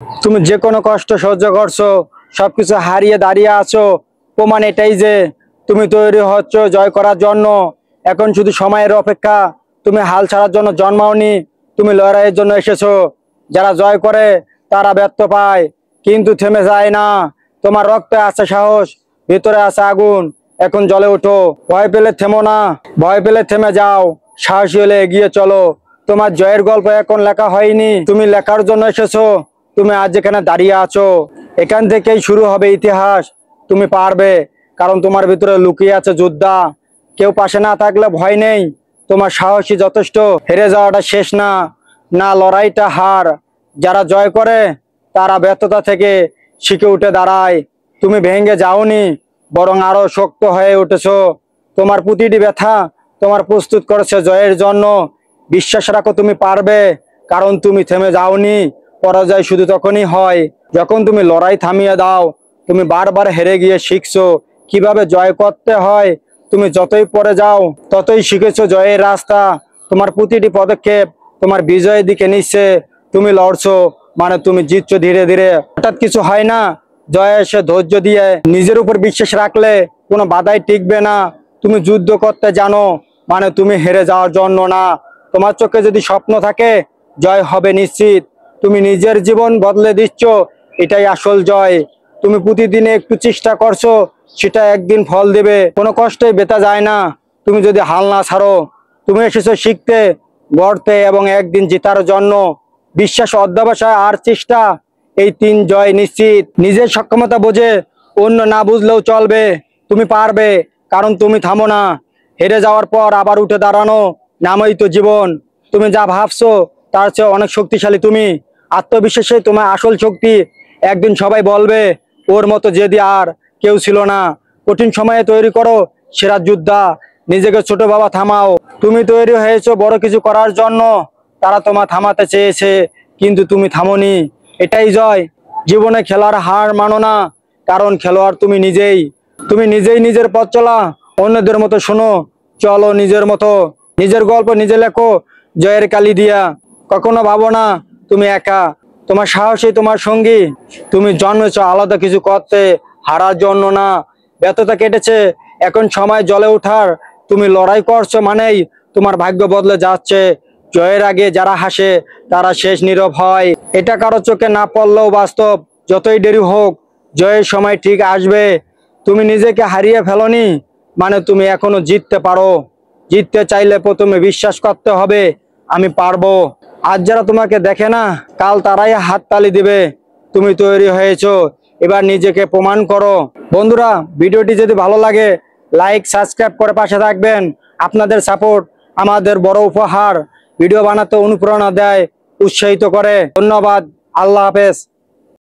তুমি যে কোনো কষ্ট সহ্য করছো, সবকিছু হারিয়ে দাঁড়িয়ে আছো, প্রমাণ এটাই যে তুমি তৈরি হচ্ছ জয় করার জন্য। এখন শুধু সময়ের অপেক্ষা। তুমি হাল ছাড়ার জন্য জন্মাওনি, তুমি লড়াইয়ের জন্য এসেছো। যারা জয় করে তারা ব্যর্থ পায়, কিন্তু থেমে যায় না। তোমার রক্তে আছে সাহস, ভিতরে আছে আগুন। এখন জ্বলে ওঠো, ভয় পেলে থেমো না, ভয় পেলে থেমে যাও, সাহসী হলে এগিয়ে চলো। তোমার জয়ের গল্প এখন লেখা হয়নি, তুমি লেখার জন্য এসেছো। তুমি আজ যেখানে দাঁড়িয়ে আছো, এখান থেকেই শুরু হবে ইতিহাস। তুমি পারবে, কারণ তোমার ভিতরে লুকিয়ে আছে যোদ্ধা। কেউ পাশে না থাকলে ভয় নেই, তোমার সাহসী যথেষ্ট। হেরে যাওয়াটা শেষ না, না লড়াইটা হার। যারা জয় করে তারা ব্যর্থতা থেকে শিখে উঠে দাঁড়ায়। তুমি ভেঙে যাওনি, বরং আরো শক্ত হয়ে উঠেছো। তোমার প্রতিটি ব্যথা তোমার প্রস্তুত করেছে জয়ের জন্য। বিশ্বাস রাখো, তুমি পারবে, কারণ তুমি থেমে যাওনি। পরাজয় শুধু তখনই হয় যখন তুমি লড়াই থামিয়ে দাও। তুমি বারবার হেরে গিয়ে শিখছো কিভাবে জয় করতে হয়। তুমি যতই পরে যাও ততই শিখেছো জয়ের রাস্তা। তোমার প্রতিটি পদক্ষেপ তোমার বিজয়ের দিকে নিচ্ছে। তুমি লড়ছো মানে তুমি জিতছো ধীরে ধীরে। হঠাৎ কিছু হয় না, জয় এসে ধৈর্য দিয়ে নিজের উপর বিশ্বাস রাখলে কোনো বাধাই টিকবে না। তুমি যুদ্ধ করতে জানো মানে তুমি হেরে যাওয়ার জন্য না। তোমার চোখে যদি স্বপ্ন থাকে, জয় হবে নিশ্চিত। তুমি নিজের জীবন বদলে দিচ্ছ, এটাই আসল জয়। তুমি প্রতিদিনে একটু চেষ্টা করছো, সেটা একদিন ফল দেবে। কোনো কষ্টই বেতা যায় না তুমি যদি হাল না ছাড়ো। তুমি এসেছো শিখতে, গড়তে এবং একদিন জেতার জন্য। বিশ্বাস, অধ্যবসায় আর চেষ্টা, এই তিন জয় নিশ্চিত। নিজের সক্ষমতা বোঝে, অন্য না বুঝলেও চলবে। তুমি পারবে, কারণ তুমি থামো না। হেরে যাওয়ার পর আবার উঠে দাঁড়ানো নামই তো জীবন। তুমি যা ভাবছো তার চেয়ে অনেক শক্তিশালী তুমি। আত্মবিশ্বাসে তোমার আসল শক্তি। একদিন সবাই বলবে, ওর মতো জেদি আর কেউ ছিল না। কঠিন সময়ে তৈরি করো সেরা যোদ্ধা, নিজেকে ছোট বাবা থামাও। তুমি তৈরি হয়েছো বড় কিছু করার জন্য। তারা তোমার থামাতে চেয়েছে, কিন্তু তুমি থামোনি, এটাই জয়। জীবনে খেলার হার মানো না, কারণ খেলোয়াড় তুমি নিজেই। তুমি নিজেই নিজের পথ চলা, অন্যদের মতো শোনো, চলো নিজের মতো। নিজের গল্প নিজে লেখো জয়ের কালি দিয়া। কখনো ভাবো না তুমি একা, তোমার সাহসী তোমার সঙ্গী। তুমি জন্মেছো আলাদা কিছু করতে, হারার জন্য না। ব্যর্থতা কেটেছে, এখন সময় জ্বলে ওঠার। তুমি লড়াই করছো মানেই তোমার ভাগ্য বদলে যাচ্ছে। জয়ের আগে যারা হাসে তারা শেষ নীরব হয়, এটা কারো চোখে না পড়লেও বাস্তব। যতই দেরি হোক, জয়ের সময় ঠিক আসবে। তুমি নিজেকে হারিয়ে ফেলোনি মানে তুমি এখনো জিততে পারো। জিততে চাইলে প্রথমে বিশ্বাস করতে হবে, আমি পারবো। আজ যারা তোমাকে দেখে না, কাল তারাই হাততালি দিবে। তুমি তৈরি হয়েছো, এবার নিজেকে প্রমাণ করো। বন্ধুরা, ভিডিওটি যদি ভালো লাগে লাইক সাবস্ক্রাইব করে পাশে থাকবেন। আপনাদের সাপোর্ট আমাদের বড় উপহার। ভিডিও বানাতে অনুপ্রেরণা দেয়, উৎসাহিত করে। ধন্যবাদ, আল্লাহ হাফেজ।